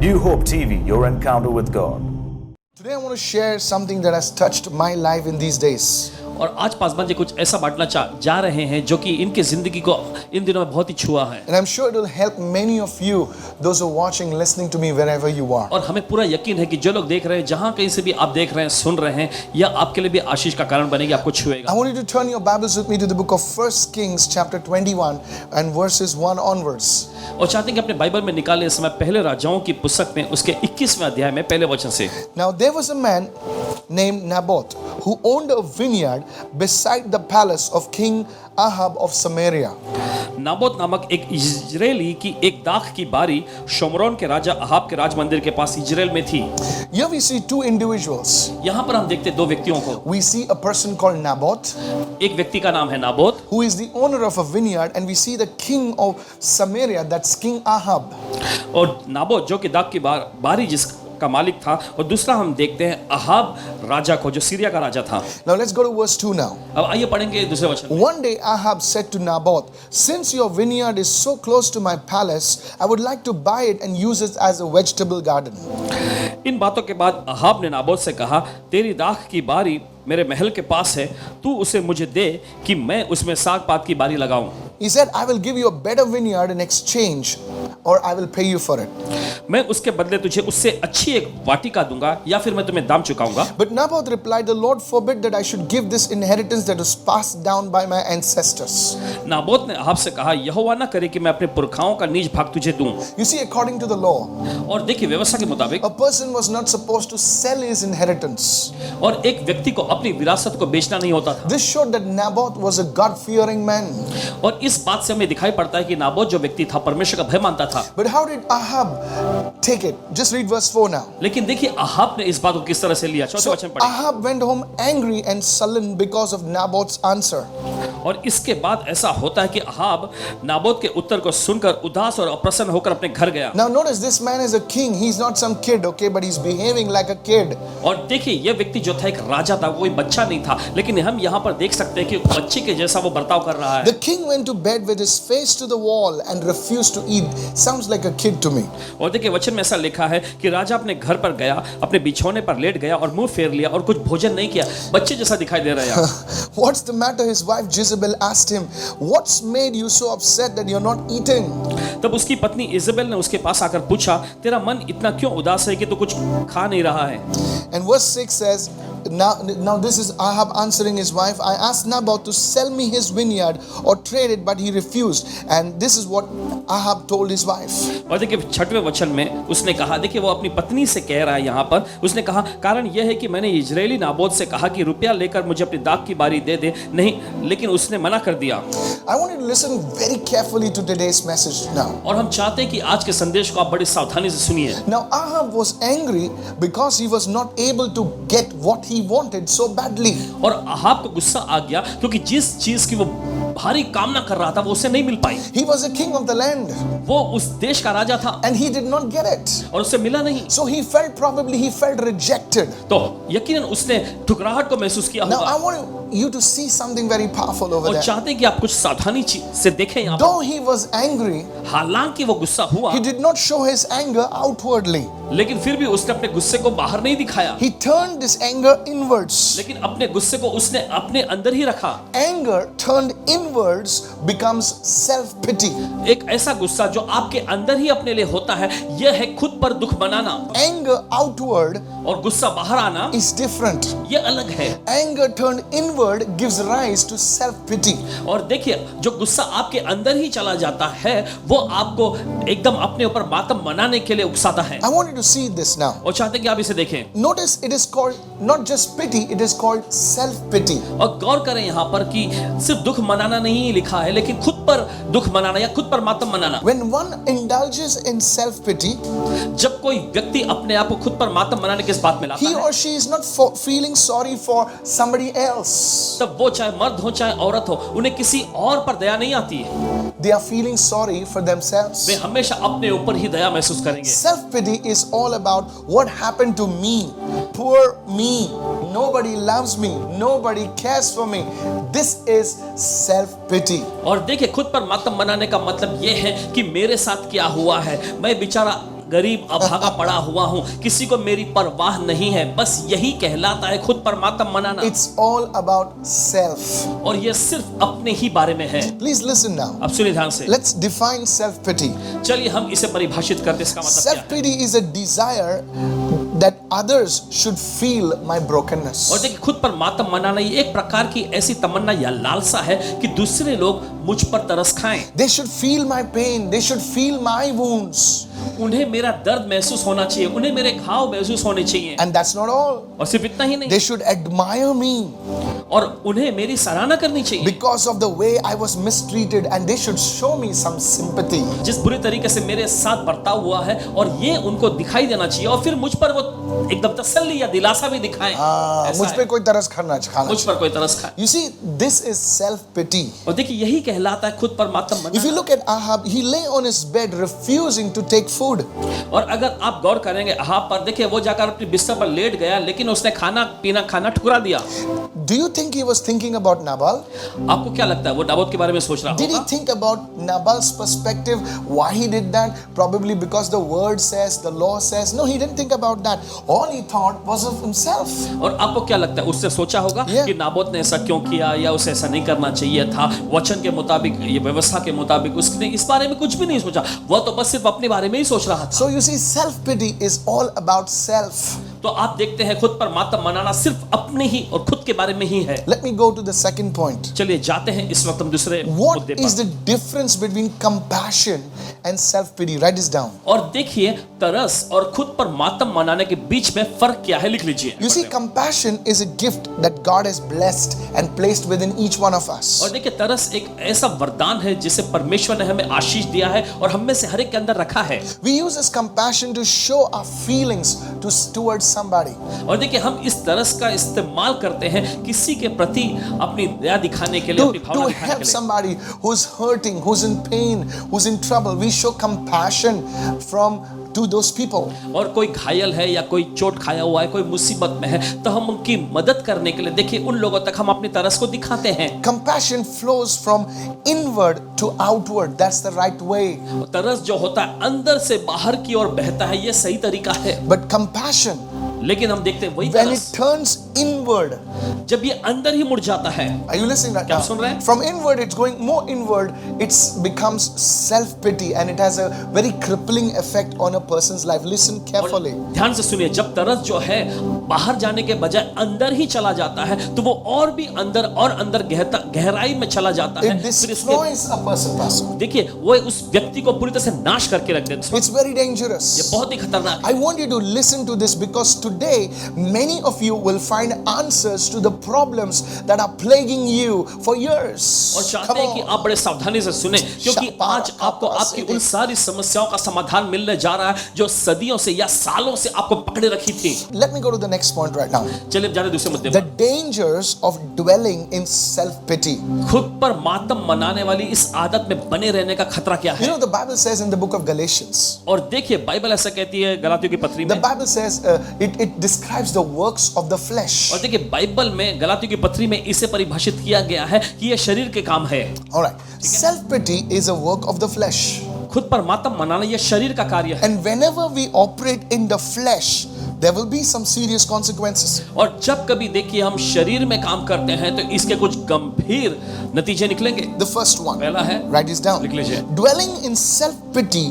New Hope TV, your encounter with God. Today I want to share something that has touched my life in these days. और आज पासवान जी कुछ ऐसा बांटना जा रहे हैं जो कि इनके जिंदगी को इन दिनों में बहुत ही छुआ है। And I'm sure it will help many of you, those who are watching, listening to me wherever you are. और हमें पूरा यकीन है कि जो लोग देख रहे हैं, जहां कहीं से भी आप देख रहे हैं, सुन रहे हैं, यह आपके लिए भी आशीष का कारण बनेगी, आपको छुएगा। I want you to turn your Bibles with me to the book of 1 Kings chapter 21 and verses 1 onwards. और चाहते हैं कि अपने बाइबल में निकाले इस समय पहले राजाओं की पुस्तक में उसके 21वें अध्याय में पहले वचन से। Now there was a man named Naboth who owned a vineyard beside the palace of King Ahab of Samaria. Naboth नामक एक इजरायली की एक दाख की बारी शोमरोन के राजा अहाब के राजमंदिर के पास इजराइल में थी। Here we see two individuals. यहाँ पर हम देखते दो व्यक्तियों को। We see a person called Naboth, एक व्यक्ति का नाम है Naboth, who is the owner of a vineyard, and we see the king of Samaria, that's King Ahab. और नाबोत जो कि दाख की बारी जिसका मालिक था, और दूसरा हम देखते हैं अहाब राजा को जो सीरिया का राजा था। Now let's go to verse 2 now. अब आइए पढ़ेंगे दूसरे वचन में। One day Ahab said to Naboth, "Since your vineyard is so close to my palace, I would like to buy it and use it as a vegetable garden." इन बातों के बाद Ahab ने नाबोत से कहा, तेरी दाख की बारी मेरे महल के पास है, तू उसे मुझे दे कि मैं उसमें साग पात की बारी लगाऊं। He said, "I will give you a better vineyard in exchange, or I will pay you for it." मैं उसके बदले तुझे उससे अच्छी एक वाटिका दूंगा या फिर मैं तुम्हें दाम चुकाऊंगा। But Naboth replied, "The Lord forbid that I should give this inheritance that was passed down by my ancestors." Naboth ने अहाब से कहा, यहोवा ना करे कि मैं अपने पुरखाओं का नीज भाग तुझे दूं। You see, according to the law, और देखिए व्यवस्था के मुताबिक a person was not supposed to sell his inheritance. और एक व्यक्ति को अपनी विरासत को बेचना नहीं होता था। This showed that Naboth was a God-fearing man. और इस बात से हमें दिखाई पड़ता है कि नाबोत जो व्यक्ति था परमेश्वर का भय मानता था। But how did Ahab take it? Just read verse 4 now. लेकिन देखिए अहाब ने इस बात को किस तरह से लिया। चौथे So वचन पढ़िए। Ahab went home angry and sullen because of Naboth's answer. और इसके बाद ऐसा होता है कि अहाब नाबोत के उत्तर को सुनकर उदास और अप्रसन्न होकर अपने घर गया। Now notice this man is a king. He's not some kid, okay, but he's behaving like a kid. और देखिए यह व्यक्ति जो था एक राजा था, कोई बच्चा नहीं था, लेकिन हम यहाँ पर देख सकते हैं कि बच्चे के जैसा वो बर्ताव कर रहा है। The king went to bed with his face to the wall and refused to eat. Sounds like a kid to me. और देखिए वचन में ऐसा लिखा है कि राजा अपने घर पर गया, अपने बिछौने पर लेट गया और मुंह फेर लिया और कुछ भोजन नहीं किया। बच्चे जैसा दिखाई दे रहा है। What's the matter? His wife Jezebel asked him, "What's made you so upset that you're not eating?" तब उसकी पत्नी इजेबेल ने उसके पास आकर पूछा, तेरा मन इतना क्यों उदास है कि तू कुछ खा नहीं रहा है। And verse 6 says, now this is Ahab answering his wife, "I asked Naboth to sell me his vineyard or trade it, but he refused." And this is what Ahab told his wife. और देखिए छठवें वचन में उसने कहा, देखिए वो अपनी पत्नी से कह रहा है यहाँ पर, उसने कहा कारण यह है कि मैंने इजरायली नाबोत से कहा कि रुपया लेकर मुझे अपनी दाख की बारी दे दे, नहीं, लेकिन उसने मना कर दिया। I want you to listen very carefully to today's message now. और हम चाहते हैं कि आज के संदेश को आप बड़ी सावधानी से सुनिए। Now Ahab was angry because he was not able to get what he wanted so badly. और अहाब को गुस्सा आ गया क्योंकि जिस चीज की वो भारी कामना कर रहा था वो उसे नहीं मिल पाई। He was a king of the land वो उस देश का राजा था and he did not get it. और उसे मिला नहीं। So he felt rejected. तो यकीनन उसने ठुकराहट को महसूस किया Now I होगा। want you to see something very powerful over और there. चाहते हैं कि आप कुछ सावधानी से देखें यहाँ पर। Though he was angry, हालांकि वो गुस्सा हुआ, he did not show his anger outwardly. लेकिन फिर भी उसने अपने गुस्से को बाहर नहीं दिखाया, He turned this anger inwards. लेकिन अपने गुस्से को उसने अपने अंदर ही रखा। Anger turned inwards becomes self-pity. एक ऐसा गुस्सा जो आपके अंदर ही अपने लिए होता है, यह है खुद पर दुख मनाना। Anger outward और गुस्सा बाहर आना is different. यह अलग है। Anger turned inward gives rise to self-pity. और देखिए जो गुस्सा आपके अंदर ही चला जाता है वो आपको एकदम अपने ऊपर मातम मनाने के लिए उकसाता है। I want you to see this now. और चाहते हैं कि आप इसे देखें। Notice it is called not just pity, it is called self-pity. और गौर करें यहाँ पर कि सिर्फ दुख मनाना नहीं लिखा है, लेकिन खुद पर दुख मनाना या खुद पर मातम मनाना। When one indulges in self-pity, जब कोई व्यक्ति अपने आप को खुद पर मातम मनाने के इस बात में लाता he है, or she is not feeling sorry for somebody else. तब वो चाहे मर्द हो चाहे औरत हो, उन्हें किसी और पर दया नहीं आती है। They are feeling sorry for themselves. वे हमेशा अपने ऊपर ही दया महसूस करेंगे। Self-pity is all about what happened to me. Poor me. Nobody loves me. Nobody cares for me. This is self-pity. और देखिए खुद पर मातम मनाने का मतलब ये है कि मेरे साथ क्या हुआ है, मैं बेचारा गरीब अभागा पड़ा हुआ हूँ, किसी को मेरी परवाह नहीं है, बस यही कहलाता है खुद पर मातम मनाना। It's all about self. और ये सिर्फ अपने ही बारे में है। Please listen now. अब सुनिए ध्यान से, Let's define self-pity. चलिए हम इसे परिभाषित करते हैं। इसका मतलब क्या है? Self-pity is a desire that others should feel my brokenness. और देखिए, खुद पर मातम मनाना ये एक प्रकार की ऐसी तमन्ना या लालसा है कि दूसरे लोग मुझ पर तरस खाएं, They should feel my pain. They should feel my wounds. उन्हें मेरा दर्द महसूस होना चाहिए, उन्हें मेरे घाव महसूस होने चाहिए। And that's not all. और सिर्फ इतना ही नहीं, They should admire me और उन्हें मेरी सराहना करनी चाहिए because of the way I was mistreated, and they should show me some sympathy. जिस बुरी तरीके से मेरे साथ बर्ताव हुआ है, और ये उनको दिखाई देना चाहिए, और फिर मुझ पर वो एकदम तसल्ली या दिलासा भी दिखाएं। ऐसा मुझ है। पे कोई तरस खाना मुझ पर कोई तरस खाए। You see, this is self-pity. और देखिए, यही कहलाता है खुद पर मातम If you मनाना। look at Ahab, he lay on his bed refusing to take food. और अगर आप गौर करेंगे अहाब पर, देखिए वो जाकर अपने बिस्तर पर लेट गया, लेकिन उसने खाना ठुकरा दिया। Do you think he was thinking about Nabal? आपको क्या लगता है वो नाबोत के बारे में सोच रहा Did he होगा? think about Nabal's perspective, why he did that? Probably because the word says, the law says. No, he didn't think about that. All he thought was of himself. और आपको क्या लगता है उससे सोचा होगा Yeah. कि नाबोत ने ऐसा क्यों किया, या उसे ऐसा नहीं करना चाहिए था, वचन के मुताबिक, ये व्यवस्था के मुताबिक उसने इस बारे में कुछ भी नहीं सोचा। वह तो बस सिर्फ अपने बारे में ही सोच रहा था। So you see, self-pity is all about self. तो आप देखते हैं खुद पर मातम मनाना सिर्फ अपने ही और खुद के बारे में ही है। Let me go to the second point. चलिए जाते हैं इस वक्त हम दूसरे What मुद्दे is पर। the difference between compassion and self-pity? Write this down. और देखिए, तरस और खुद पर मातम मनाने के बीच में फर्क क्या है, लिख लीजिए। You see, compassion is a gift that God has blessed and placed within each one of us. और देखिए, तरस एक ऐसा वरदान है जिसे परमेश्वर ने हमें आशीष दिया है और हम में से हर एक के अंदर रखा है। We use this compassion to show our feelings towards somebody. और देखिए, हम इस तरस का इस्तेमाल करते हैं किसी के प्रति अपनी दया दिखाने के लिए, अपनी भावना To दिखाने help के लिए। somebody who's hurting, who's in pain, who's in trouble. We show compassion to those people. और कोई घायल है या कोई चोट खाया हुआ है, कोई मुसीबत में है, तो हम उनकी मदद करने के लिए, देखिए, उन लोगों तक हम अपनी तरस को दिखाते हैं। Compassion flows from inward to outward. That's the right way. तरस जो होता है अंदर से बाहर की ओर बहता है, ये सही तरीका है। But compassion, लेकिन हम देखते हैं वही when तरस it turns inward, जब ये अंदर ही मुड़ जाता है। are you listening right क्या now? आप सुन रहे हैं? From inward, it's going more inward. It becomes self-pity, and it has a very crippling effect on a person's life. Listen carefully. ध्यान से सुनिए, जब तरस जो है बाहर जाने के बजाय अंदर ही चला जाता है, तो वो और भी अंदर और अंदर गहराई में चला जाता है। It फिर इसके destroys a person, Pastor. देखिए, वो उस व्यक्ति को पूरी तरह से नाश करके रख देता है। It's very dangerous. ये बहुत ही खतरनाक है। I want you to listen to this because today many of you will find answers to the problems that are plaguing you for years. और चाहते Come हैं कि on. आप बड़े सावधानी से सुने, क्योंकि आज आपको आपकी उन सारी समस्याओं का समाधान मिलने जा रहा है जो सदियों से या सालों से आपको पकड़े रखी थी। Let me go to the next point right now. चलिए जाने दूसरे मुद्दे The पर। dangers of dwelling in self-pity. खुद पर मातम मनाने वाली इस आदत में बने रहने का खतरा क्या You है? know, the Bible says in the book of Galatians, और देखिए, बाइबल ऐसा कहती है गलातियों की पत्री the में, Bible says it describes the works of the flesh. और देखिए बाइबल में गलातियों की पत्री में इसे परिभाषित किया गया है कि यह शरीर के काम है। All right. Self-pity is a work of the flesh. खुद पर मातम मनाना यह शरीर का कार्य है। And whenever we operate in the flesh, there will be some serious consequences. और जब कभी देखिए हम शरीर में काम करते हैं तो इसके कुछ गंभीर नतीजे निकलेंगे। The first one, पहला है, write this down. लिख लीजिए। Dwelling in self-pity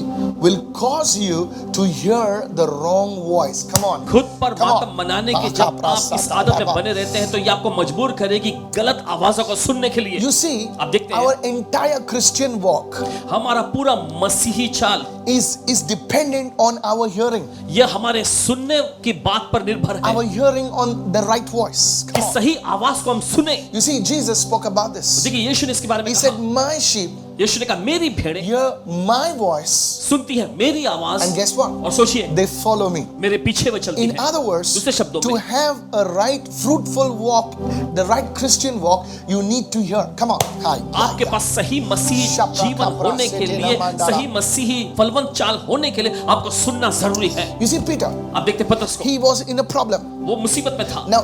will cause you to hear the wrong voice. Come on. खुद पर Come मातम on. मनाने की जब आप इस आदत में बने रहते हैं तो ये आपको मजबूर करेगी गलत आवाजों को सुनने के लिए। You see, आप देखते हैं our entire Christian walk हमारा पूरा मसीही चाल is dependent on our hearing. यह हमारे सुनने की बात पर निर्भर है Our hearing on the right voice. कि Come on. सही आवाज को हम सुने। You see, Jesus spoke about this. देखिए यीशु ने इसके बारे में He कहा, said, my sheep यीशु ने कहा मेरी भेड़ें hear my voice, सुनती है मेरी आवाज, and guess what? और सोचिए They follow me. मेरे पीछे वो चलती In है। other words, दूसरे शब्दों to में have a right fruitful walk, the right Christian walk, you need to hear. Come on. Hi. आपके पास सही मसीही जीवन होने के लिए, सही मसीही फलवंत चाल होने के लिए आपको सुनना जरूरी है। You see, Peter, आप देखते पतरस को, he was in a problem. वो मुसीबत में था। Now,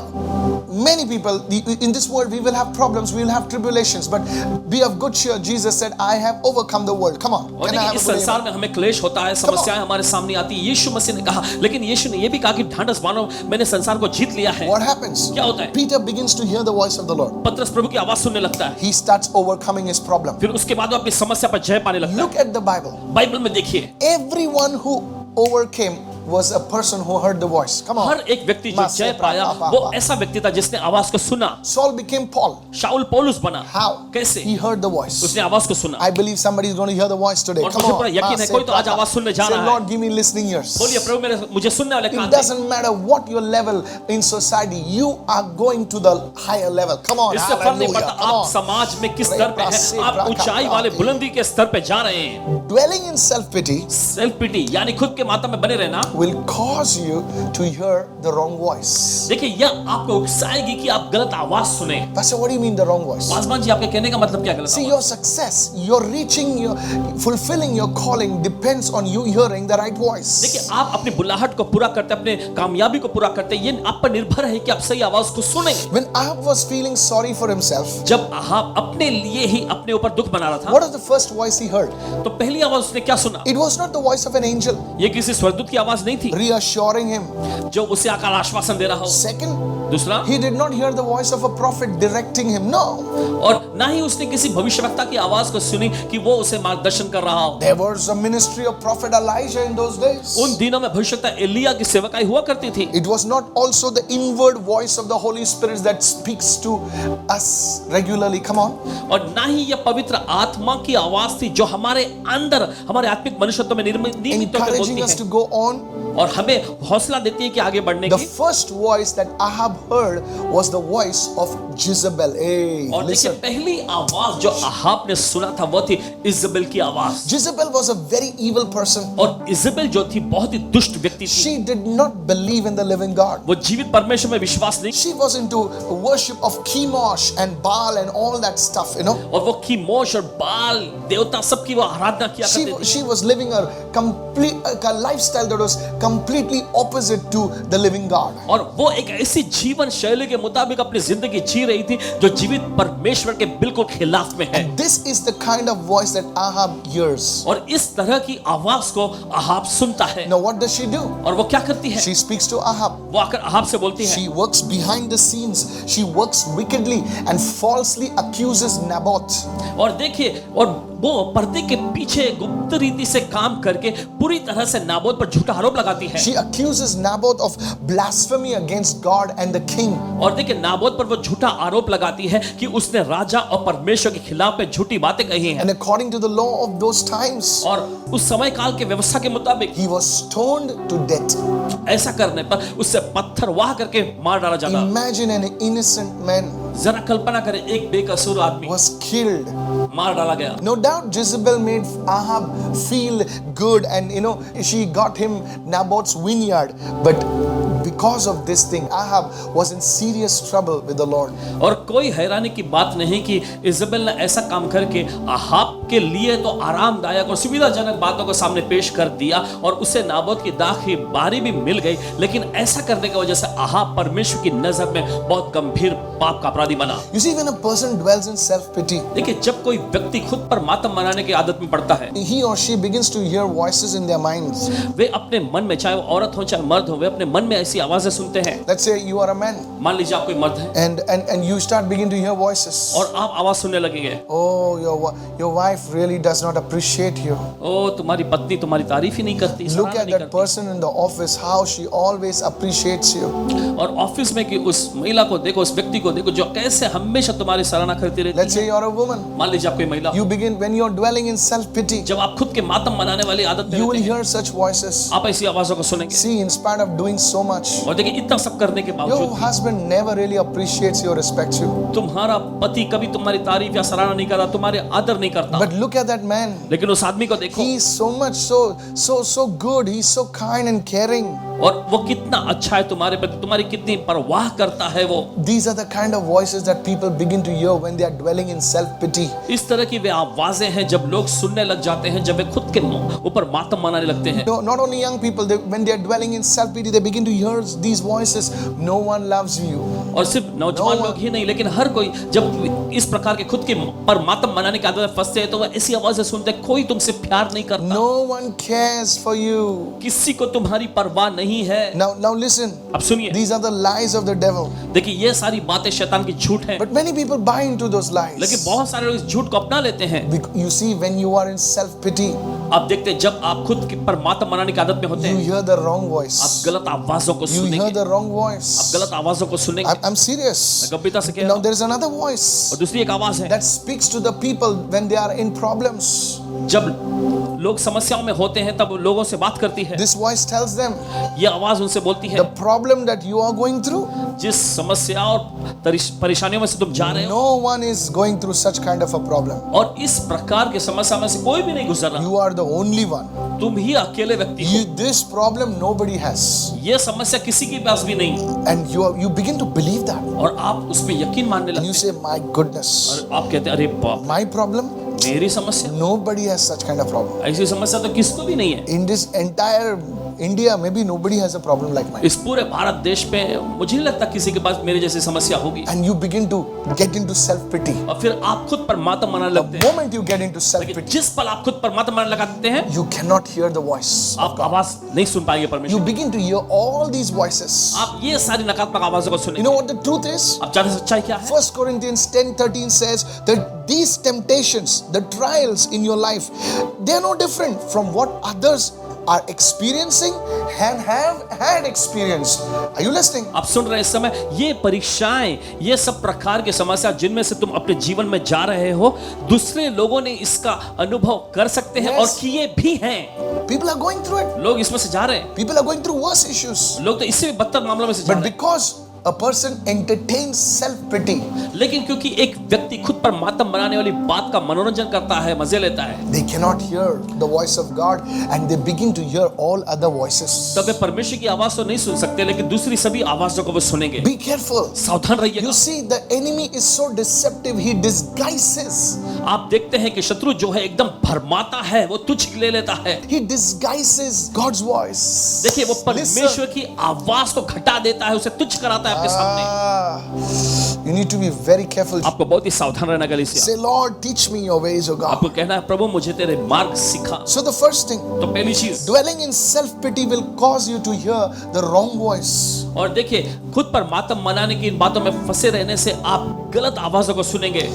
many people in this world, we will have problems, we will have tribulations, but be of good cheer. Jesus said, I have overcome the world. Come on. और देखिए, इस संसार में हमें क्लेश होता है, समस्याएं हमारे सामने आती है। यीशु मसीह ने कहा, लेकिन यीशु ने ये भी कहा कि ढांढस बांधो, मैंने संसार को जीत लिया है। What happens? क्या होता है? Peter begins to hear the voice of the Lord. पतरस प्रभु की आवाज सुनने लगता है। He starts overcoming his problem. फिर उसके बाद वो अपनी समस्या पर जय पाने लगता है। Look at the Bible. Bible में देखिए, Everyone who overcame was a person who heard the voice. Come on. हर एक व्यक्ति जो जय पाया वो ऐसा व्यक्ति था जिसने आवाज को सुना। Saul became Paul. शाऊल पौलुस बना। How? कैसे? He heard the voice. उसने आवाज को सुना। I believe somebody is going to hear the voice today. और Come मुझे on. पूरा यकीन है कोई तो आज आवाज सुनने जा Say, रहा है। Lord, give me listening ears. बोलिए प्रभु मुझे सुनने वाले कान It they. doesn't matter what your level in society, you are going to the higher level. Come on. इससे फर्क नहीं पड़ता Come आप on. समाज में किस स्तर पे हैं, आप ऊंचाई वाले बुलंदी के स्तर पे जा रहे हैं। Dwelling in self-pity सेल्फ पिटी यानी खुद के माता में बने रहना will cause you to hear the wrong voice. देखिए यह आपको उकसाएगी कि आप गलत आवाज सुने। Pastor, what do you mean the wrong voice? Paswan ji आपके कहने का मतलब क्या गलत See, आवाज? your success, your reaching, your fulfilling your calling depends on you hearing the right voice. देखिए आप अपनी बुलाहट को पूरा करते, अपने कामयाबी को पूरा करते, ये आप पर निर्भर है कि आप सही आवाज को सुनेंगे। When Ahab was feeling sorry for himself, जब आप अपने लिए ही अपने ऊपर दुख बना रहा था, what was the first voice he heard? तो पहली आवाज उसने क्या सुना? It was not the voice of an angel ये किसी स्वर्गदूत की आवाज नहीं थी reassuring him. जो उसे आकर आश्वासन दे रहा हो। Second, दूसरा, he did not hear the voice of a prophet directing him. No. और ना ही उसने किसी भविष्यवक्ता की आवाज को सुनी कि वो उसे मार्गदर्शन कर रहा हो। There was a ministry of prophet Elijah in those days. उन दिनों में भविष्यवक्ता एलिया की सेवकाई हुआ करती थी। It was not also the inward voice of the Holy Spirit that speaks to us regularly. Come on. और ना ही यह पवित्र आत्मा की आवाज थी जो हमारे अंदर हमारे आत्मिक मनुष्यत्व में नियमित तौर पे Encouraging बोलती us to है go on. और हमें हौसला देती है कि आगे बढ़ने The की। first voice that Ahab heard was the voice of Jezebel. Hey, और देखिए listen. पहली आवाज जो अहाब ने सुना था वो थी इजेबेल की आवाज। Jezebel was a very evil person. और इजेबेल जो थी बहुत ही दुष्ट व्यक्ति थी। She did not believe in the living God. वो जीवित परमेश्वर में विश्वास नहीं। She was into worship of Chemosh and Baal and all that stuff, you know. और वो कीमोश और बाल देवता सबकी वो आराधना किया करती थी। She was living a complete a lifestyle that was completely opposite to the living God. और वो एक ऐसी जीवन शैली के मुताबिक अपनी जिंदगी जी रही थी जो जीवित परमेश्वर के बिल्कुल खिलाफ में है। This is the kind of voice that Ahab hears. और इस तरह की आवाज को अहाब सुनता है। Now what does she do? और वो क्या करती है? She speaks to Ahab. वो आकर अहाब से बोलती है। She works behind the scenes. She works wickedly and falsely accuses Naboth. और देखिए और वो पर्दे के पीछे गुप्त रीति से काम करके पूरी तरह से नाबोत पर झूठा आरोप लगाती है। She accuses Naboth of blasphemy against God and the king. और देखिए नाबोत पर वो झूठा आरोप लगाती है कि उसने राजा और परमेश्वर के खिलाफ में झूठी बातें कही हैं। And according to the law of those times, और उस समय काल के व्यवस्था के मुताबिक he was stoned to death. ऐसा करने पर उससे पत्थर वाह करके मार डाला जाता। Imagine an innocent man जरा कल्पना करें एक बेकसूर आदमी was killed. मार डाला गया। No doubt Jezebel made Ahab feel good and she got him Naboth's vineyard, but because of this thing Ahab was in serious trouble with the Lord. और कोई हैरानी की बात नहीं कि इजेबेल ने ऐसा काम करके अहाब के लिए तो आरामदायक और सुविधाजनक बातों को सामने पेश कर दिया और उसे नाबोत की दाख की बारी भी मिल गई, लेकिन ऐसा करने की वजह से अहाब परमेश्वर की नजर में बहुत गंभीर पाप का अपराधी बना। You see, when a person dwells in self-pity, देखिए जब कोई व्यक्ति खुद पर मातम मनाने की आदत में पड़ता है, he or she begins to hear voices in their minds. वे अपने मन में, चाहे वो औरत हो चाहे मर्द हो, वे अपने मन में ऐसी आवाजें सुनते हैं। Let's say you are a man मान लीजिए आप कोई मर्द है and you start begin to hear voices. और आप आवाज सुनने लगेंगे, Oh, your wife really does not appreciate you. ओ तुम्हारी पत्नी तुम्हारी तारीफ ही नहीं करती, Look सराहना at नहीं that person in the office, how she always appreciates you. करती। और ऑफिस में कि उस महिला को देखो, उस व्यक्ति को देखो जो कैसे हमेशा तुम्हारी सराहना करती रहती Let's say you are a woman. मान लीजिए आप कोई महिला, You begin when you are dwelling in self-pity. जब आप खुद के मातम मनाने वाली आदत में You will रहते हैं, hear such voices. आप ऐसी आवाजों को सुनेंगे। See, in spite of doing so much, और देखिए इतना सब करने के your बावजूद husband never really appreciates you or respects you. तुम्हारा पति कभी तुम्हारी तारीफ या सराहना नहीं करता, तुम्हारे आदर नहीं करता। But look at that man. लेकिन उस आदमी को देखो, He is so much so good. He's so kind and caring. और वो कितना अच्छा है तुम्हारे प्रति, तुम्हारी कितनी परवाह करता है वो। These are the kind of voices that people begin to hear when they are dwelling in self-pity. इस तरह की वे आवाजें हैं जब लोग सुनने लग जाते हैं, जब वे खुद के ऊपर मातम मनाने लगते हैं। No, not only young people, when they are dwelling in self-pity, they begin to hear these voices. No one loves you. और सिर्फ नौजवान लोग ही नहीं, लेकिन हर कोई जब इस प्रकार के खुद के पर मातम मनाने की आदत में फंसते हैं तो वह ऐसी आवाजें सुनते हैं, कोई तुमसे प्यार नहीं करता, No one cares for you. किसी को तुम्हारी परवाह नहीं है। Now listen. अब सुनिए, These are the lies of the devil. देखिए ये सारी बातें शैतान की झूठ हैं, But many people buy into those लेकिन lies. बहुत सारे लोग इस झूठ को अपना लेते हैं। You see, when you are in self-pity, आप देखते हैं जब आप खुद के पर मातम मनाने की आदत में होते you हैं, hear the wrong आप voice. गलत आवाजों को You hear सुनेंगे, the wrong आप voice. गलत आवाजों को सुनेंगे। I'm serious. मैं गंभीरता से कह रहा Now हूं। there is another voice और दूसरी एक आवाज है, that speaks to the people when they are in problems. जब लोग समस्याओं में होते हैं तब लोगों से बात करती है। This voice tells them ये आवाज उनसे बोलती है, the problem that you are going through, जिस समस्या और परेशानियों में से तुम जा रहे हो, no one is going through such kind of a problem. और इस प्रकार की समस्या में से कोई भी नहीं गुजर रहा, You are the only one. तुम ही अकेले व्यक्ति हो। This problem nobody has. ये समस्या किसी के पास भी नहीं, And you begin to believe that. और आप उस पे यकीन मानने And you लगते हैं, say, my goodness, और आप कहते हैं अरे बाप, my problem, मेरी समस्या, nobody has such kind of problem. ऐसी समस्या तो किसको भी नहीं है। In this entire India, maybe nobody has a problem like mine. इस पूरे भारत देश पे मुझे नहीं लगता किसी के पास मेरे जैसी समस्या होगी। And you begin to get into self-pity. और फिर आप खुद पर मातम मनाने The लगते हैं। moment you get into लेकिन self-pity, जिस पल आप खुद पर मातम मनाने लगाते हैं, you cannot hear the voice. आप आवाज नहीं सुन पाएंगे You परमेश्वर। begin to hear all these voices. आप ये सारी नकारात्मक आवाजों को You सुनेंगे। know what the truth is? आप जानते हैं सच्चाई क्या है? 1 Corinthians 10:13 says that these temptations, the trials in your life, they are no different from what others are experiencing and have had experienced. Are you listening? आप सुन रहे हैं इस समय, ये परीक्षाएं, ये सब प्रकार की समस्या जिनमें से तुम अपने जीवन में जा रहे हो, दूसरे लोगों ने इसका अनुभव कर सकते हैं Yes. और किए भी हैं। People are going through it. लोग इसमें से जा रहे हैं, People are going through worse issues. लोग तो इससे भी बदतर मामलों में से जा But रहे हैं। because a person entertains self-pity, लेकिन क्योंकि एक व्यक्ति खुद पर मातम बनाने वाली बात का मनोरंजन करता है, मजे लेता है, they cannot hear the voice of God and they begin to hear all other voices. तब वे परमेश्वर की आवाज तो नहीं सुन सकते, लेकिन दूसरी सभी आवाजों को वो सुनेंगे। Be careful. सावधान रहिएगा। You see, the enemy is so deceptive, he disguises. आप देखते हैं कि शत्रु जो है एकदम भरमाता है, वो तुच्छ ले लेता है। He disguises God's voice. देखिए वो Listen. परमेश्वर की आवाज को घटा देता है, उसे तुच्छ कराता है आपके सामने। You need to be very careful. आपको बहुत ही सावधान रहना गलीसिया। Say, Lord, teach me your ways, O God. आपको कहना है प्रभु मुझे तेरे मार्ग सिखा। So the first thing, तो पहली चीज, dwelling in self-pity will cause you to hear the wrong voice. और देखिए खुद पर मातम मनाने की इन बातों में फंसे रहने से आप गलत आवाजों को सुनेंगे।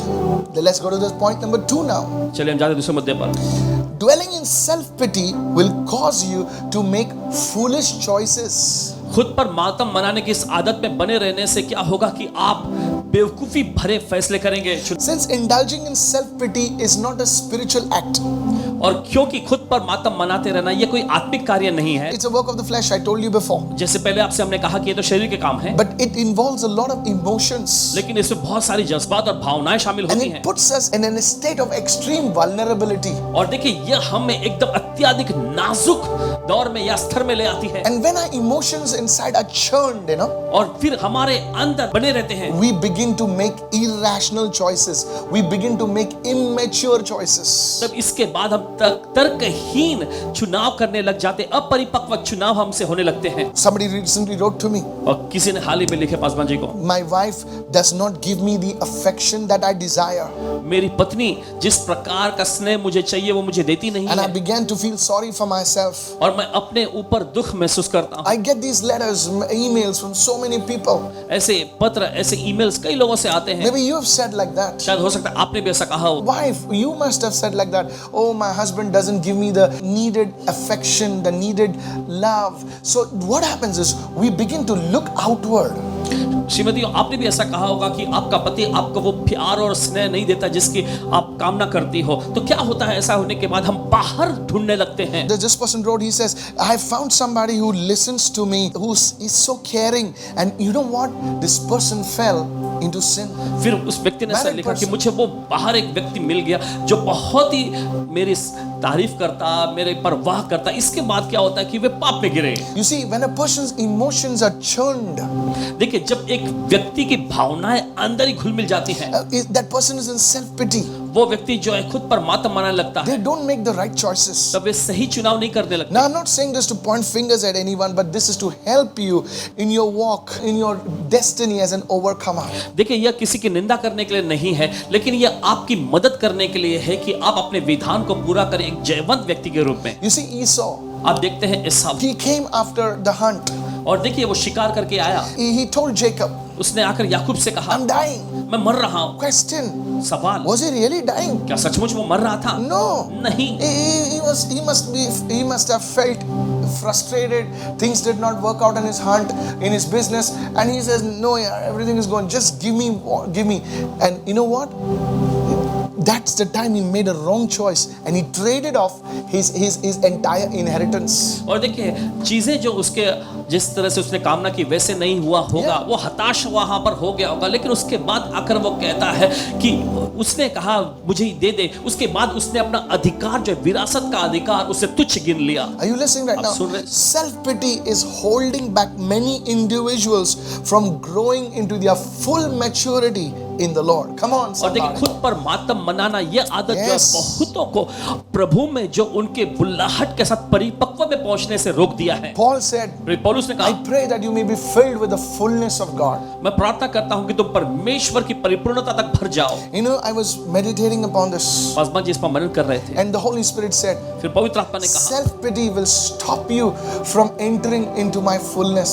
Then let's go to this point number 2 now. चलिए हम जाते हैं दूसरे मुद्दे पर। Dwelling in self-pity will cause you to make foolish choices. खुद पर मातम मनाने की इस आदत में बने रहने से क्या होगा कि आप बेवकूफी भरे फैसले करेंगे। Since indulging in self-pity is not a spiritual act, और क्योंकि खुद पर मातम मनाते रहना ये कोई आत्मिक कार्य नहीं है, it's a work of the flesh, I told you before. जैसे पहले आपसे हमने कहा कि ये तो शरीर के काम है, But it involves a lot of emotions. लेकिन इसमें बहुत सारी जज्बात और भावनाएं शामिल And होती it हैं। puts us in a state of extreme vulnerability. और देखिए यह हमें एकदम अत्यधिक नाजुक दौर में या स्तर में ले आती है, And when our emotions inside are churned, और फिर हमारे अंदर बने रहते हैं, we begin to make irrational choices. We begin to make immature choices. तब इसके बाद हम तर्कहीन चुनाव करने लग जाते, अपरिपक्व चुनाव हमसे होने लगते हैं। Somebody recently wrote to me, और किसी ने हाल ही में लिखे पासवान जी को, my wife does not give me the affection that I desire. मेरी पत्नी जिस प्रकार का स्नेह मुझे चाहिए वो मुझे देती नहीं And I है, began to feel sorry for myself. और मैं अपने ऊपर दुख महसूस करता हूँ। I get these letters, emails from so many people. ऐसे पत्र, ऐसे ईमेल्स कई लोगों से आते हैं। Maybe you have said like that. शायद हो सकता है आपने भी ऐसा कहा हो। Wife, you must have said like that. Oh, my husband doesn't give me the needed affection, the needed love. So what happens is we begin to look outward. Shrimati आपने भी ऐसा कहा होगा कि आपका पति आपको वो प्यार और स्नेह नहीं देता जिसकी आप कामना करती हो। तो क्या होता है, ऐसा होने के बाद हम बाहर ढूंढने लगते हैं। This person wrote, he says, I found somebody who listens to me, who is so caring. And you know what? This person fell into sin. फिर उस व्यक्ति ने ऐसा Married लिखा कि person. मुझे वो बाहर एक व्यक्ति मिल गया जो बहुत ही मेरी तारीफ करता, मेरे परवाह करता। इसके बाद क्या होता है कि वे पाप में गिरे। You see, when a person's emotions are churned, देखिए, जब एक व्यक्ति की भावनाएं अंदर ही घुल मिल जाती हैं, that person is in self-pity. वो व्यक्ति जो है खुद पर मातम मनाने लगता They है, don't make the right choices. तब वे सही चुनाव नहीं करने लगते। Now, I'm not saying this to point fingers at anyone, but this is to help you in your walk, in your destiny as an overcomer. देखिए, यह किसी की निंदा करने के लिए नहीं है, लेकिन यह आपकी मदद करने के लिए है कि आप अपने विधान को पूरा करें एक जयवंत व्यक्ति के रूप में। You see, Esau, आप देखते हैं ईसाव, he came after the hunt. और देखिए वो शिकार करके आया, He told Jacob, उसने आकर याकूब से कहा, I'm dying. मैं मर रहा हूँ। Question, सवाल, was he really dying? क्या सचमुच वो मर रहा था? No. नहीं। He must have felt frustrated. Things did not work out in his hunt, in his business, and he says, "No, yeah, everything is going. Just give me." And you know what? That's the time he made a wrong choice, and he traded off his entire inheritance. और देखिए, चीजें जो उसके जिस तरह से उसने कामना की वैसे नहीं हुआ होगा, Yeah. वो हताश वहां पर हो गया होगा, लेकिन उसके बाद आकर वो कहता है कि उसने कहा मुझे ही दे दे। उसके बाद उसने अपना अधिकार जो है, विरासत का अधिकार, उसे तुच्छ गिन लिया। Are you listening right आप now? सुन रहे हैं? Self-pity is holding back many individuals from growing into their full maturity in the Lord. Come on, और देखिए, somebody. खुद पर मातम मनाना ये आदत जो है Yes. बहुतों को प्रभु में जो उनके बुल्लाहट के साथ परिपक्व में पहुंचने से रोक दिया है। Paul said, पौलुस ने I कहा, pray that you may be filled with the fullness of God. मैं प्रार्थना करता हूं कि तुम परमेश्वर की परिपूर्णता तक भर जाओ। You know, I was meditating upon this, Paswan ji इस पर मनन कर रहे थे, and the Holy Spirit said, फिर पवित्र आत्मा ने कहा, self-pity will stop you from entering into my fullness.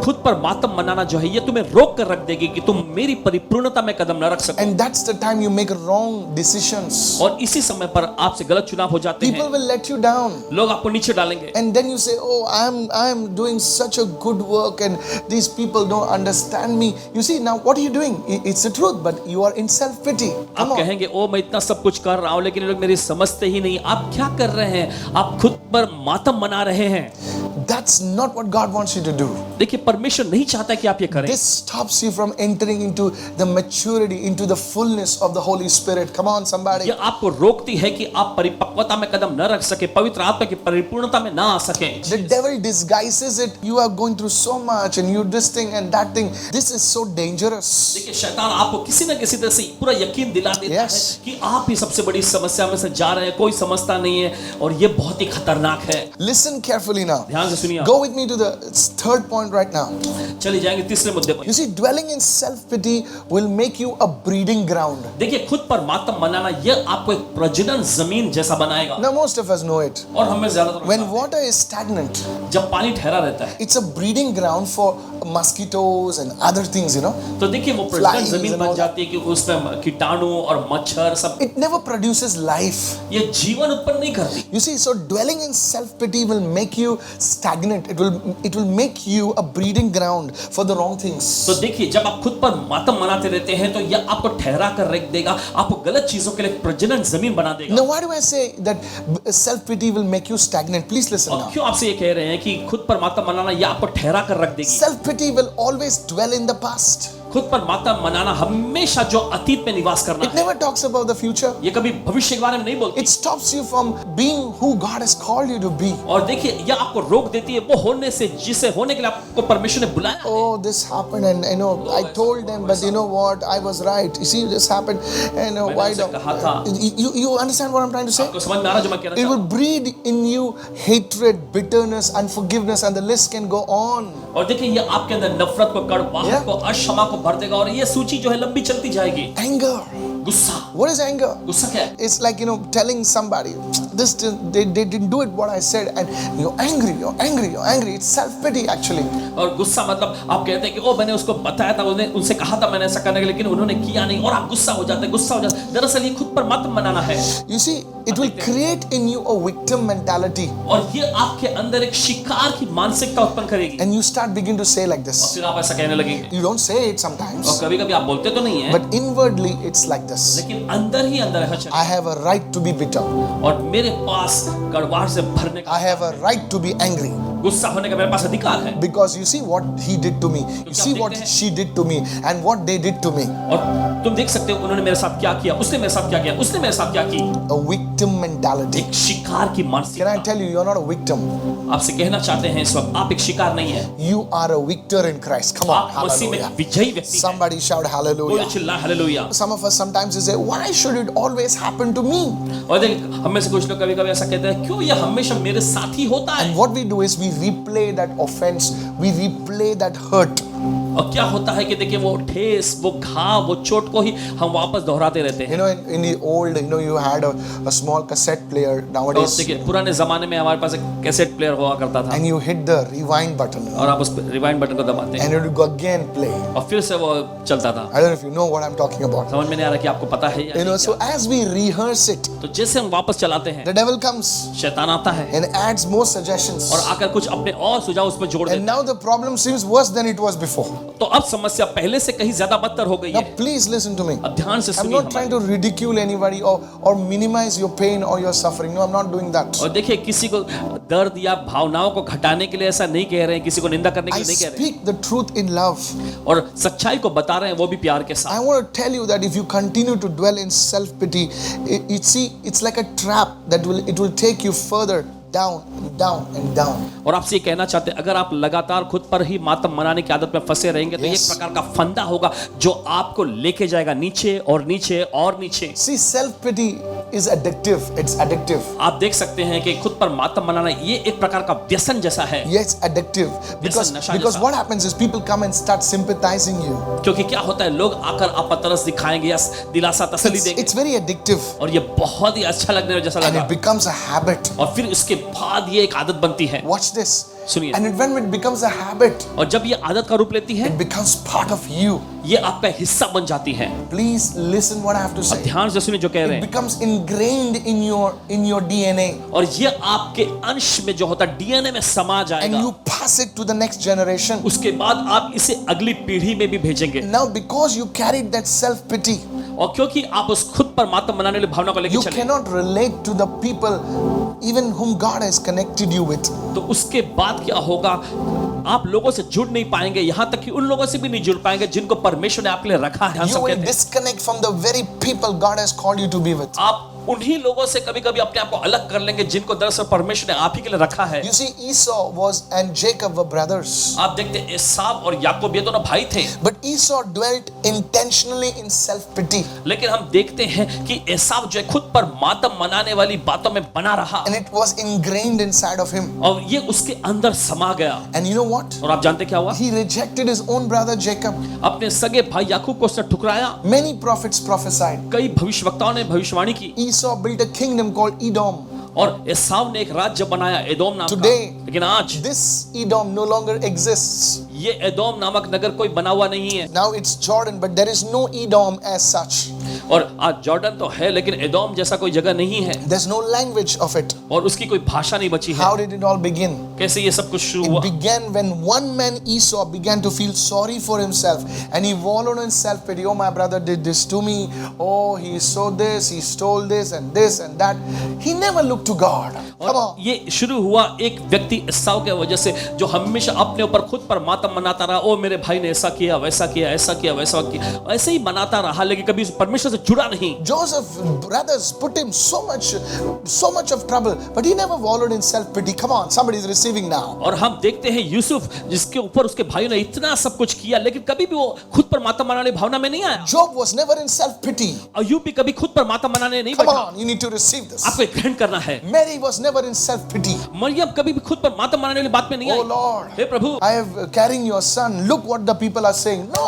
खुद पर मातम मनाना जो है ये तुम्हें रोक कर रख देगी कि तुम मेरी परिपूर्णता में कदम न रख सको। And that's the time you make wrong decisions. और इसी समय पर आपसे गलत चुनाव हो जाते People हैं, will let you down. लोग आपको नीचे डालेंगे, And then you say, oh, I am doing such a good work and these people don't understand me. You see, now what are you doing? It's the truth, but you are in self-pity. Come आप on. कहेंगे ओ मैं इतना सब कुछ कर रहा हूं लेकिन ये लोग मेरी समझते ही नहीं। आप क्या कर रहे हैं? आप खुद पर मातम मना रहे हैं। That's not what God wants you to do. देखिए, परमेश्वर नहीं चाहता कि आप ये करें। This stops you from entering into the maturity, into the fullness of the Holy Spirit. Come on, somebody. ये आपको रोकती है कि आप परिपक्वता में कदम न रख सके, पवित्र आत्मा की परिपूर्णता में ना आ सके। The devil disguises it. You are going through so much and you this thing and that thing. This is so dangerous. देखिए, शैतान आपको किसी न किसी तरह से पूरा यकीन दिला देता Yes. है कि आप ही सबसे बड़ी समस्या में से जा रहे हैं, कोई समझता नहीं है, और ये बहुत ही खतरनाक है। Listen carefully now. ध्यान से सुनिए। Go with me to the third point right now. चले जाएंगे तीसरे मुद्दे पर। You see, dwelling in self-pity will make you a breeding ground. देखिए, खुद पर मातम मनाना यह आपको एक प्रजनन जमीन जैसा बनाएगा। Now, most of us know it. और हमें ज्यादातर When water is stagnant, जब पानी ठहरा रहता है, it's a breeding ground for mosquitoes and other things, you know. तो देखिए वो प्रजनन Flies जमीन and बन all जाती है कि उसमें कीटाणु और मच्छर सब, It never produces life. ये जीवन उत्पन्न नहीं करती। You see, so dwelling in self-pity will make you stagnant. It will make you a breeding ground for the wrong things. तो देखिए, जब आप खुद पर मातम मनाते रहते हैं तो यह आपको ठहरा कर रख देगा, आपको गलत चीजों के लिए प्रजनन जमीन बना देगा। Now, why do I say that self-pity will make you stagnant? Please listen और now. क्यों आपसे ये कह रहे हैं कि खुद पर मातम मनाना यह आपको ठहरा कर रख देगी? Self-pity will always dwell in the past. खुद पर मातम मनाना हमेशा जो अतीत में निवास करना It है, never talks about the future. ये कभी भविष्य के बारे में नहीं बोलती। It stops you from being who God has called you to be. और देखिए, यह आपको रोक देती है वो होने से जिसे होने के लिए आपको परमेश्वर ने बुलाया है। Oh, this happened, and you know, I told them, but you know what? I was right. You see, this happened, and मैंने why उनसे कहा था। don't you understand what I'm trying to say? आपको समझ में आ रहा है जो मैं कह It रहा will था? breed in you hatred, bitterness, unforgiveness, and the list can go on. और देखिए, ये आपके अंदर नफरत को, कड़वाहट Yeah. को, अक्षमा को भर देगा, और ये सूची जो है लंबी चलती जाएगी। Anger. गुस्सा, What is anger? गुस्सा क्या है? It's like, you know, telling somebody this they didn't do it what I said, and you're angry. It's self-pity actually. और गुस्सा मतलब आप कहते हैं कि ओ मैंने उसको बताया था, उनसे कहा था मैंने ऐसा करने के लिए, लेकिन उन्होंने किया नहीं, और आप गुस्सा हो जाते हैं। दरअसल ये खुद पर मातम मनाना है, You see, it will create in you a victim mentality, और ये आपके अंदर एक शिकार की मानसिकता उत्पन्न करेगी, and you start begin to say like और this. फिर आप ऐसा कहने लगेंगे। You don't say it sometimes, और कभी-कभी आप बोलते तो नहीं है, but inwardly it's like this. लेकिन अंदर ही अंदर ऐसा चलता I have a right to be bitter. है। और मेरे पास कड़वाहट से भरने का, I have a right to be angry. गुस्सा होने का मेरे पास अधिकार है। Because you see what he did to me, you see what she did to me, and what they did to me. और तुम देख सकते हो उन्होंने मेरे साथ क्या किया, उसने मेरे साथ क्या किया, उसने मेरे साथ क्या की। A victim mentality. एक शिकार की Can मानसिकता। I tell you, you're not a victim. आपसे कहना चाहते हैं इस वक्त आप एक शिकार नहीं है, You are a victor in Christ. Come on, आप मसीह में hallelujah. विजयी व्यक्ति हैं। Somebody shout कोई hallelujah. चिल्ला hallelujah. Some of us sometimes we say, why should it always happen to me? और देख हम में से कुछ लोग कभी-कभी ऐसा कहते हैं, क्यों ये हमेशा मेरे साथ ही होता है। And what we do is we replay that offense, we replay that hurt. और क्या होता है कि देखिए वो ठेस, वो घाव, वो चोट को ही हम वापस दोहराते रहते हैं। You know, in the old, you had a small cassette player. और Nowadays, देखिए पुराने जमाने में हमारे पास एक कैसेट प्लेयर हुआ करता था and you hit the rewind button, और आप उस रिवाइंड बटन को दबाते हैं and it would go again play. और फिर से वो चलता था। I don't know if you know what I'm talking about. समझ में नहीं आ रहा कि आपको पता है या नहीं So as we rehearse it, क्या। तो जैसे हम वापस चलाते हैं, the devil comes शैतान आता है and adds more suggestions. और आकर कुछ अपने और सुझाव उसमें जोड़ And देता now the problem seems worse than it was before. है। तो अब समस्या पहले से कहीं ज्यादा बदतर हो गई Now है। please listen to me. अब ध्यान से I'm सुनिए not trying to ridicule anybody or minimize your pain or your suffering. No, I'm not doing that. और देखिए किसी को दर्द या भावनाओं को घटाने के लिए ऐसा नहीं कह रहे हैं, किसी को निंदा करने के I लिए नहीं कह रहे speak the truth in love. हैं और सच्चाई को बता रहे हैं वो भी प्यार के I साथ। want to tell you that if you continue to dwell in self-pity, it's like a trap that will take you further down and down and down. और आपसे ये कहना चाहते हैं अगर आप लगातार खुद पर ही मातम मनाने की आदत में फंसे रहेंगे तो Yes. एक प्रकार का फंदा होगा जो आपको लेके जाएगा नीचे और नीचे और नीचे। See, self-pity is addictive. It's addictive. आप देख सकते हैं कि खुद पर मातम मनाना ये एक प्रकार का व्यसन जैसा है। Yes, addictive. Because नशा because जैसा। what happens is people come and start sympathizing you. क्योंकि क्या होता है लोग आकर आप पर तरस दिखाएंगे या दिलासा तसल्ली देंगे It's very addictive, और ये बहुत ही अच्छा लगने जैसा and लगा it becomes a habit. और फिर इसके बाद ये एक आदत बनती है। Watch this. सुनिए। And when it becomes a habit, और जब ये आदत का रूप लेती है it becomes part of you. ये आपका हिस्सा बन जाती है। Please listen what I have to अब say. ध्यान से सुनिए जो कह रहे It हैं becomes ingrained in your DNA, और ये आपके अंश में जो होता है डीएनए में समा and जाएगा। you pass it to the next generation. उसके बाद आप इसे अगली पीढ़ी में भी भेजेंगे Now, because you carried that self-pity, और क्योंकि आप उस खुद पर मातम मनाने वाली भावना को लेकर you चले cannot relate to the people even whom God has connected you with. तो उसके बाद क्या होगा आप लोगों से जुड़ नहीं पाएंगे, यहां तक कि उन लोगों से भी नहीं जुड़ पाएंगे जिनको परमेश्वर ने आपके लिए रखा है। हम You सब will कहते हैं disconnect from the very people God has called you to be with. आप उन्हीं लोगों से कभी-कभी अपने आप को अलग कर लेंगे जिनको दरअसल परमेश्वर ने आप ही के लिए रखा है। You see, Esau and Jacob were brothers. आप देखते हैं एसाव और याकूब ये दोनों भाई थे, But Esau dwelt intentionally in self-pity. लेकिन हम देखते हैं कि एसाव जो है खुद पर मातम मनाने वाली बातों में बना रहा And it was ingrained inside of him. और ये उसके अंदर समा गया। And you know what? और आप जानते क्या हुआ? He rejected his own brother Jacob. अपने सगे भाई याकूब को उसने ठुकराया। Many prophets prophesied. कई भविष्यवक्ताओं ने भविष्यवाणी की Esau built a kingdom called Edom. और एसाव ने एक राज्य बनाया एदोम नाम का। Today, लेकिन आज This Edom no longer exists. ये एदोम नामक नगर कोई बना हुआ नहीं है Now it's Jordan, but there is no Edom as such. और आज जॉर्डन तो है लेकिन एदोम जैसा कोई जगह नहीं है There's no language of it. और उसकी कोई भाषा नहीं बची है। How did it all begin? कैसे ये सब कुछ शुरू It हुआ? began when one man Esau began to feel sorry for himself and he wallowed in self-pity. Oh, my brother did this to me. Oh, he stole this, he stole this and that. He never looked to God. Come और on. ये शुरू हुआ एक व्यक्ति एसाव के वजह से जो हमेशा अपने ऊपर खुद पर मातम मनाता रहा। ओ मेरे भाई ने ऐसा किया वैसा किया ऐसा किया वैसा किया, ऐसे ही मनाता रहा लेकिन कभी परमेश्वर से जुड़ा नहीं। Joseph's brothers put him so much of trouble, but he never wallowed in self-pity. Come on, somebody is receiving now. और हम देखते हैं यूसुफ जिसके ऊपर उसके भाइयों ने इतना सब कुछ किया लेकिन कभी भी वो खुद पर मातम मनाने की भावना में नहीं आया। Job was never in self-pity. अय्यूब भी कभी खुद पर मातम मनाने नहीं Come बैठा। on, you need to receive this. आपको ग्रहण करना है। Mary was never in self-pity. Maryam कभी भी खुद पर मातम मनाने वाली बात में नहीं आई। Oh Lord, hey Prabhu, I have carrying your son. Look what the people are saying. No.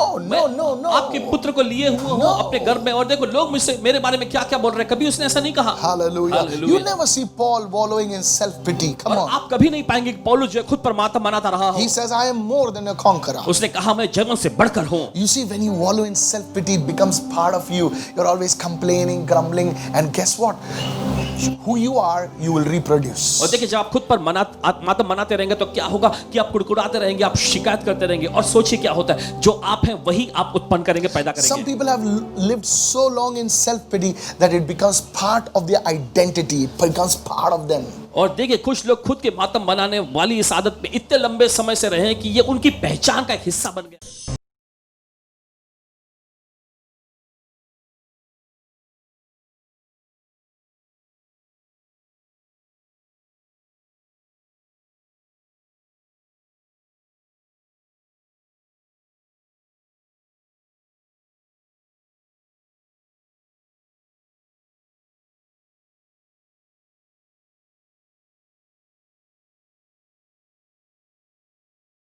आपके पुत्र को लिए हुआ हूँ अपने घर में और देखो लोग मुझसे मेरे बारे में क्या-क्या बोल रहे हैं। कभी उसने ऐसा नहीं कहा। Hallelujah. Hallelujah. You never see Paul wallowing in self-pity. Come और on. आप कभी नहीं पाएंगे कि पौलुस जो है खुद पर मातम मनाता रहा हो। He says, I am more than a conqueror. उसने कहा मैं जर्मन से बढ़कर हूँ। You see, when you wallow in self-pity, it becomes part of you. You're always complaining, grumbling, and guess what? who you are, you will reproduce. और देखिए जब आप खुद पर मातम मनाते रहेंगे तो क्या होगा कि आप कुड़कुड़ाते रहेंगे, आप शिकायत करते रहेंगे, और सोचिए क्या होता है, जो आप हैं वही आप उत्पन्न करेंगे, पैदा Some करेंगे। people have lived so long in self-pity that it becomes part of their identity, it becomes part of them. और देखिए कुछ लोग खुद के मातम बनाने वाली इस आदत में इतने लंबे समय से रहे हैं कि ये उनकी पहचान का एक हिस्सा बन गया।